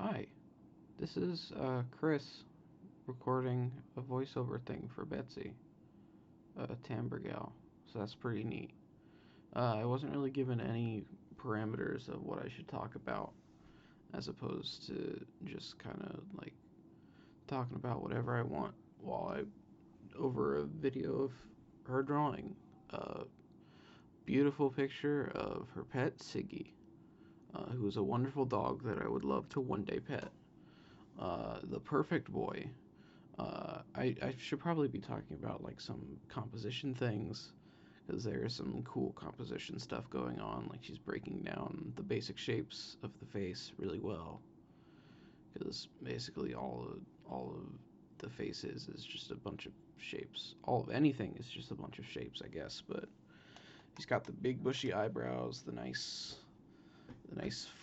Hi, this is Chris recording a voiceover thing for Betsy, a timbre gal. So that's pretty neat. I wasn't really given any parameters of what I should talk about, as opposed to just kind of like talking about whatever I want while I over a video of her drawing a beautiful picture of her pet Siggy, who is a wonderful dog that I would love to one day pet. The perfect boy. I should probably be talking about like some composition things because there's some cool composition stuff going on. Like she's breaking down the basic shapes of the face really well because basically all of the face is just a bunch of shapes. All of anything is just a bunch of shapes, I guess. But he's got the big bushy eyebrows, the nice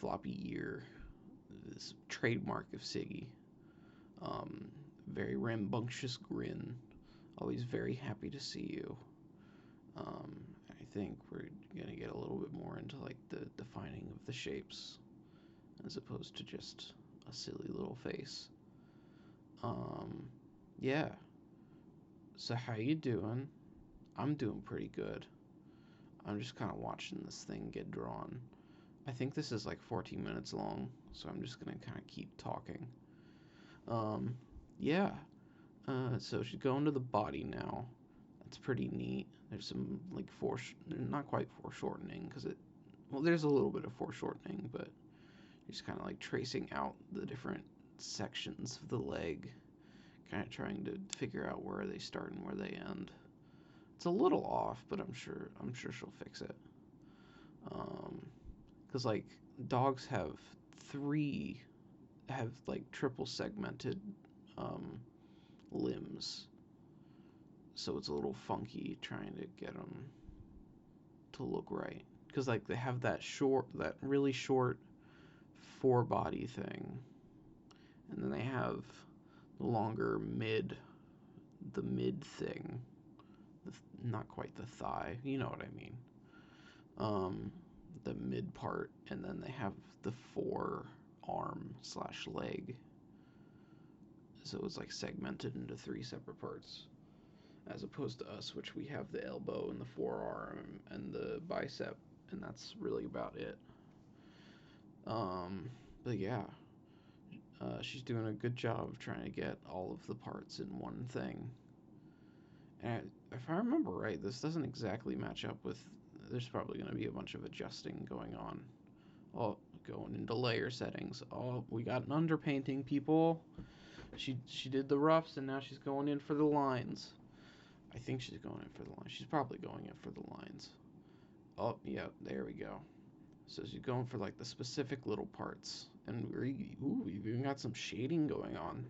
floppy ear, this trademark of Siggy. Um, Very rambunctious grin, always very happy to see you. I think we're gonna get a little bit more into like the defining of the shapes as opposed to just a silly little face. Um, yeah. So how you doing? I'm doing pretty good. I'm just kind of watching this thing get drawn. I think this is like 14 minutes long, so I'm just gonna kind of keep talking. Um, yeah. So she's going to the body now. That's pretty neat. There's some like not quite foreshortening because well, there's a little bit of foreshortening, but she's kind of like tracing out the different sections of the leg, kind of trying to figure out where they start and where they end. It's a little off, but I'm sure she'll fix it. Because like dogs three have like triple segmented um, limbs, so it's a little funky trying to get them to look right. Because like they have that really short forebody thing, and then they have the longer the mid thing, not quite the thigh. You know what I mean? Um, the mid part, and then they have the forearm/leg. So it's like segmented into three separate parts, as opposed to us, which we have the elbow and the forearm and the bicep, and that's really about it. Um, but yeah, she's doing a good job of trying to get all of the parts in one thing. And if I remember right, this doesn't exactly match up with. There's probably going to be a bunch of adjusting going on. Oh, going into layer settings. Oh, we got an underpainting, people. She did the roughs, and now she's going in for the lines. I think she's going in for the lines. She's probably going in for the lines. Oh, yeah, there we go. So she's going for like the specific little parts, and we've even got some shading going on.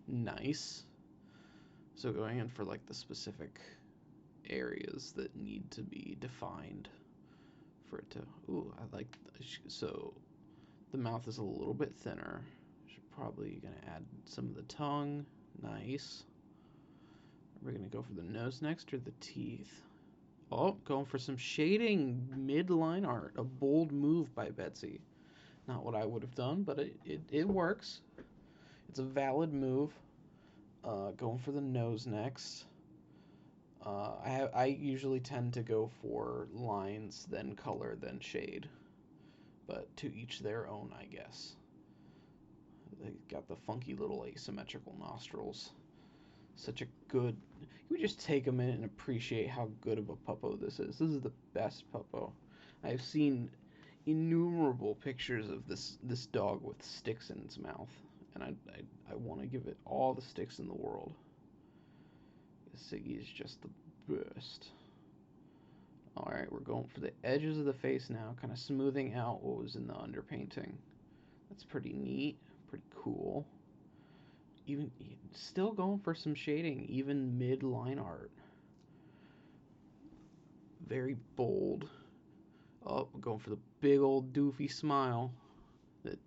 Nice. So going in for like the specific areas that need to be defined for it to. Ooh, I like. So the mouth is a little bit thinner. Should probably gonna add some of the tongue. Nice. We're gonna go for the nose next or the teeth. Oh, going for some shading mid-line art. A bold move by Betsy. Not what I would have done, but it works. It's a valid move. Going for the nose next. I usually tend to go for lines, then color, then shade. But to each their own, I guess. They got the funky little asymmetrical nostrils. Such a good. You just take a minute and appreciate how good of a puppo this is. This is the best puppo. I've seen innumerable pictures of this dog with sticks in its mouth, and I want to give it all the sticks in the world. Siggy is just the best. All right, we're going for the edges of the face now, kind of smoothing out what was in the underpainting. That's pretty neat, pretty cool. Even still going for some shading, even mid line art. Very bold. Oh, we're going for the big old doofy smile that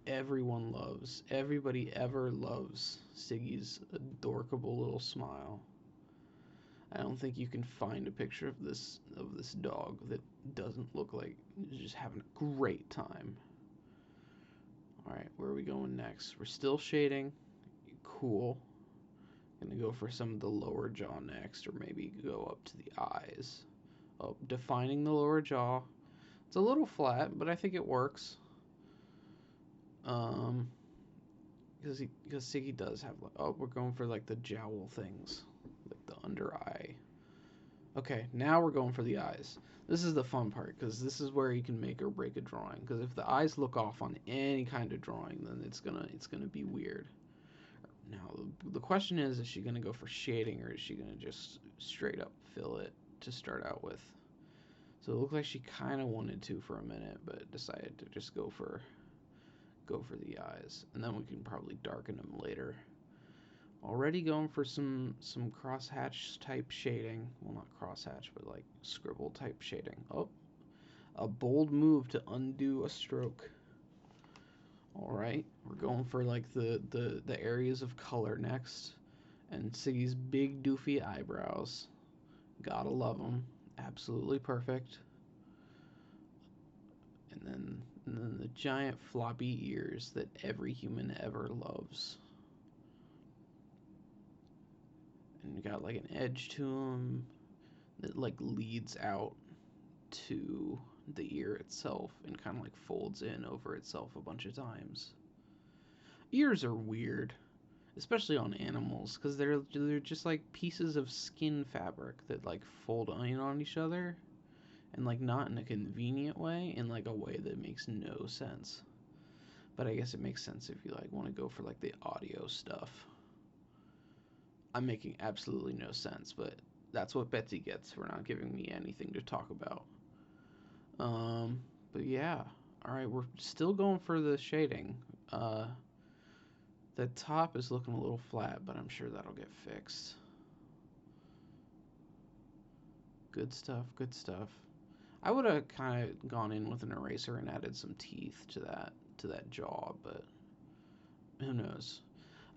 everyone loves. Everybody ever loves Siggy's adorable little smile. I don't think you can find a picture of this dog that doesn't look like he's just having a great time. Alright, where are we going next? We're still shading. Cool. Gonna go for some of the lower jaw next, or maybe go up to the eyes. Oh, defining the lower jaw. It's a little flat, but I think it works. Because Siggy does have, like, oh, we're going for like the jowl things, like the under eye. Okay, now we're going for the eyes. This is the fun part, because this is where you can make or break a drawing. Because if the eyes look off on any kind of drawing, then it's gonna be weird. Now the question is she gonna go for shading, or is she gonna just straight up fill it to start out with? So it looked like she kind of wanted to for a minute, but decided to just go for the eyes, and then we can probably darken them later. Already going for some crosshatch type shading. Well, not crosshatch, but like scribble type shading. Oh, a bold move to undo a stroke. All right, we're going for like the areas of color next, and Siggy's big doofy eyebrows. Gotta love them. Absolutely perfect. And then the giant floppy ears that every human ever loves. And you got like an edge to them that like leads out to the ear itself and kind of like folds in over itself a bunch of times. Ears are weird, especially on animals, because they're just like pieces of skin fabric that like fold in on each other, and like not in a convenient way, in like a way that makes no sense. But I guess it makes sense if you like want to go for like the audio stuff. I'm making absolutely no sense, but that's what Betsy gets for not giving me anything to talk about. But yeah, all right, we're still going for the shading. The top is looking a little flat, but I'm sure that'll get fixed. Good stuff, good stuff. I would have kind of gone in with an eraser and added some teeth to that jaw, but who knows?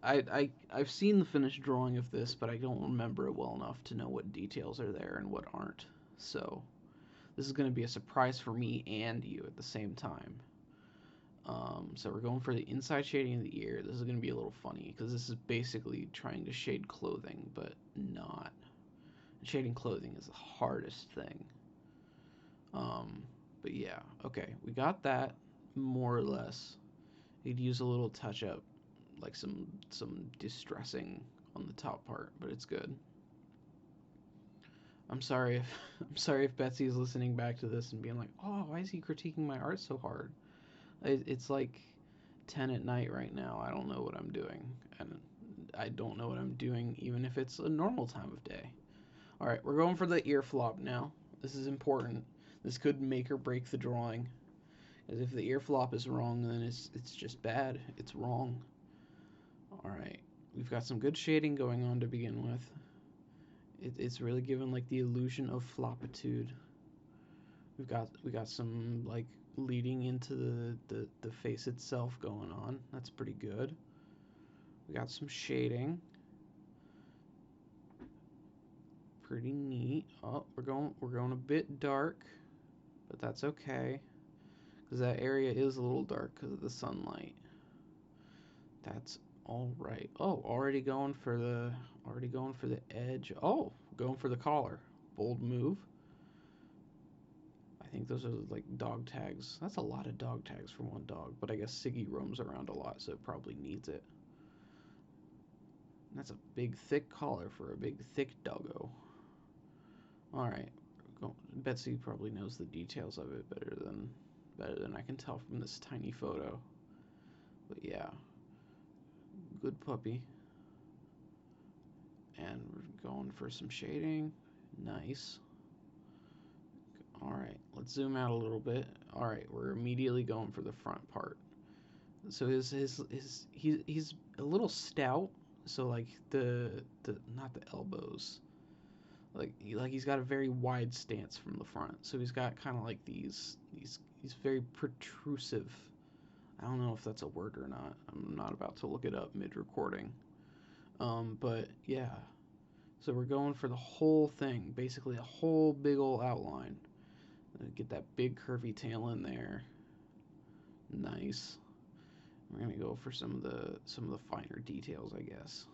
I've seen the finished drawing of this, but I don't remember it well enough to know what details are there and what aren't. So this is going to be a surprise for me and you at the same time. So we're going for the inside shading of the ear. This is going to be a little funny because this is basically trying to shade clothing, but not. Shading clothing is the hardest thing. But yeah, okay, we got that more or less. You'd use a little touch up, like some distressing on the top part, but it's good. I'm sorry if Betsy is listening back to this and being like, "Oh, why is he critiquing my art so hard?" It's like 10 at night right now. I don't know what I'm doing, and I don't know what I'm doing even if it's a normal time of day. All right, we're going for the ear flop now. This is important. This could make or break the drawing. As if the ear flop is wrong, then it's just bad. It's wrong. All right, we've got some good shading going on to begin with. It's really given like the illusion of flopitude. We got some like leading into the face itself going on. That's pretty good. We got some shading. Pretty neat. Oh, we're going a bit dark, but that's okay, because that area is a little dark because of the sunlight. That's all right. Oh, already going for the edge. Oh, going for the collar. Bold move. I think those are like dog tags. That's a lot of dog tags for one dog, but I guess Siggy roams around a lot, so it probably needs it. And that's a big thick collar for a big thick doggo. All right. Betsy probably knows the details of it better than I can tell from this tiny photo. But yeah, good puppy. And we're going for some shading. Nice. All right, let's zoom out a little bit. All right, we're immediately going for the front part. So he's a little stout. So like the not the elbows. Like he's got a very wide stance from the front. So he's got kind of like these he's very protrusive. I don't know if that's a word or not. I'm not about to look it up mid-recording. But yeah. So we're going for the whole thing, basically a whole big old outline. Get that big curvy tail in there. Nice. We're gonna go for some of the finer details, I guess.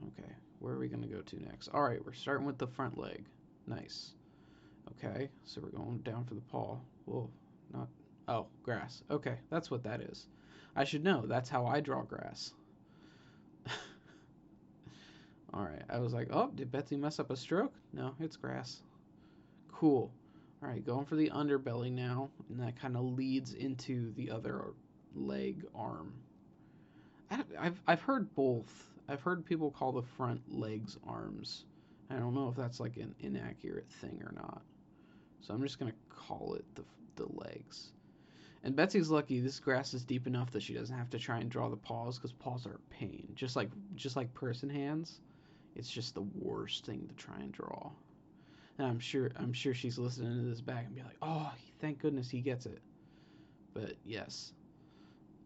Okay, where are we gonna go to next? All right, we're starting with the front leg. Nice. Okay, so we're going down for the paw. Whoa, not. Oh, grass. Okay, that's what that is. I should know. That's how I draw grass. All right, I was like, oh, did Betsy mess up a stroke? No, it's grass. Cool. All right, going for the underbelly now, and that kind of leads into the other leg arm. I've heard both. I've heard people call the front legs arms. I don't know if that's like an inaccurate thing or not. So I'm just gonna call it the legs. And Betsy's lucky this grass is deep enough that she doesn't have to try and draw the paws, because paws are a pain. Just like person hands, it's just the worst thing to try and draw. And I'm sure she's listening to this back and be like, oh, thank goodness he gets it. But yes,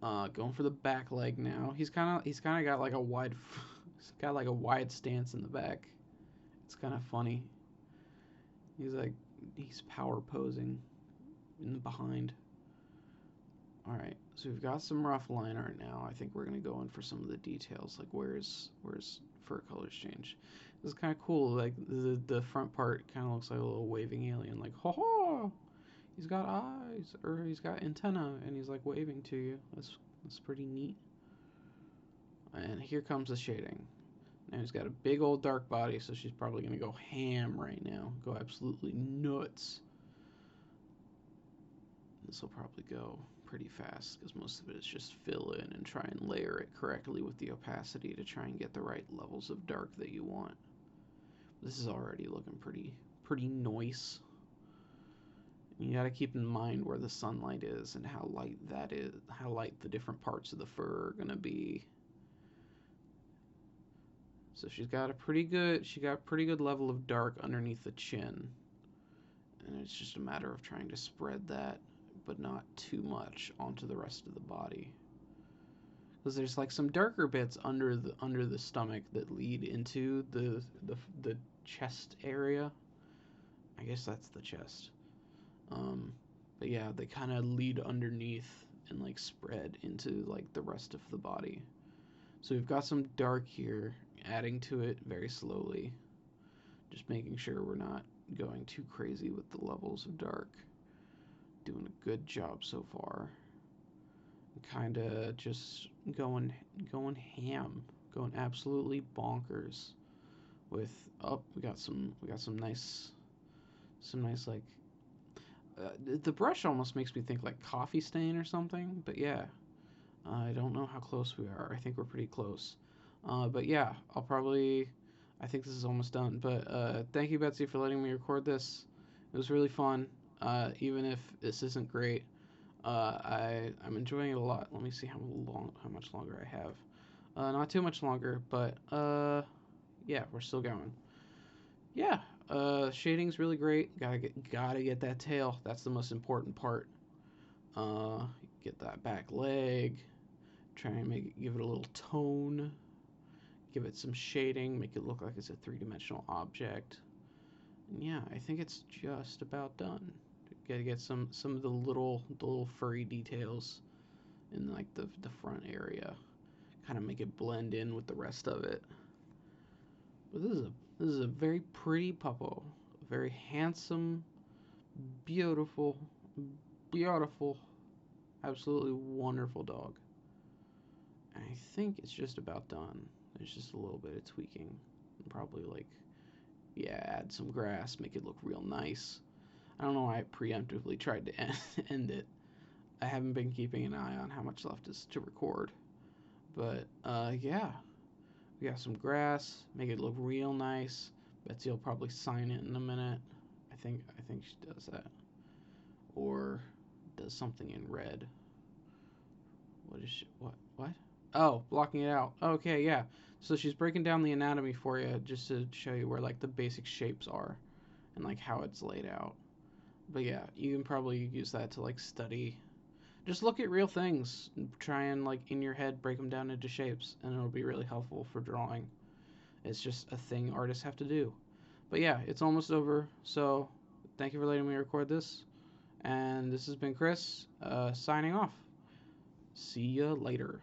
going for the back leg now. He's kind of got like a wide, he's got like a wide stance in the back. It's kind of funny. He's power posing in the behind. All right, so we've got some rough line art now. I think we're gonna go in for some of the details, like where's fur colors change. This is kind of cool. Like the front part kind of looks like a little waving alien. Like, ha ha! He's got eyes, or he's got antenna, and he's like waving to you. That's pretty neat. And here comes the shading. Now he's got a big old dark body, so she's probably gonna go ham right now. Go absolutely nuts. This will probably go pretty fast because most of it is just fill in and try and layer it correctly with the opacity to try and get the right levels of dark that you want. This is already looking pretty nice. You got to keep in mind where the sunlight is and how light that is, how light the different parts of the fur are going to be. So she got pretty good level of dark underneath the chin. And it's just a matter of trying to spread that, but not too much, onto the rest of the body. Because there's like some darker bits under the stomach that lead into the chest area. I guess that's the chest. But yeah, they kind of lead underneath and like spread into like the rest of the body. So we've got some dark here, adding to it very slowly. Just making sure we're not going too crazy with the levels of dark. Doing a good job so far. Kind of just going ham, going absolutely bonkers with we got some nice like the brush almost makes me think like coffee stain or something, but yeah, I don't know how close we are. I think we're pretty close, but yeah, I think this is almost done, but thank you, Betsy, for letting me record this. It was really fun, even if this isn't great. I'm enjoying it a lot. Let me see how much longer I have. Not too much longer, but yeah, we're still going. Yeah, shading's really great. Gotta get that tail. That's the most important part. Get that back leg. Try and give it a little tone. Give it some shading. Make it look like it's a three-dimensional object. And yeah, I think it's just about done. Gotta get some of the little furry details in like the front area. Kind of make it blend in with the rest of it. But this is a very pretty puppo. A very handsome, beautiful, absolutely wonderful dog. And I think it's just about done. There's just a little bit of tweaking. And probably like, yeah, add some grass, make it look real nice. I don't know why I preemptively tried to end it. I haven't been keeping an eye on how much left is to record. But, yeah. We got some grass, make it look real nice. Betsy will probably sign it in a minute. I think she does that. Or does something in red. What? Oh, blocking it out. Okay, yeah. So she's breaking down the anatomy for you just to show you where like the basic shapes are and like how it's laid out. But yeah, you can probably use that to like study. Just look at real things and try and like in your head break them down into shapes, and it'll be really helpful for drawing. It's just a thing artists have to do. But yeah, it's almost over. So thank you for letting me record this. And this has been Chris, signing off. See ya later.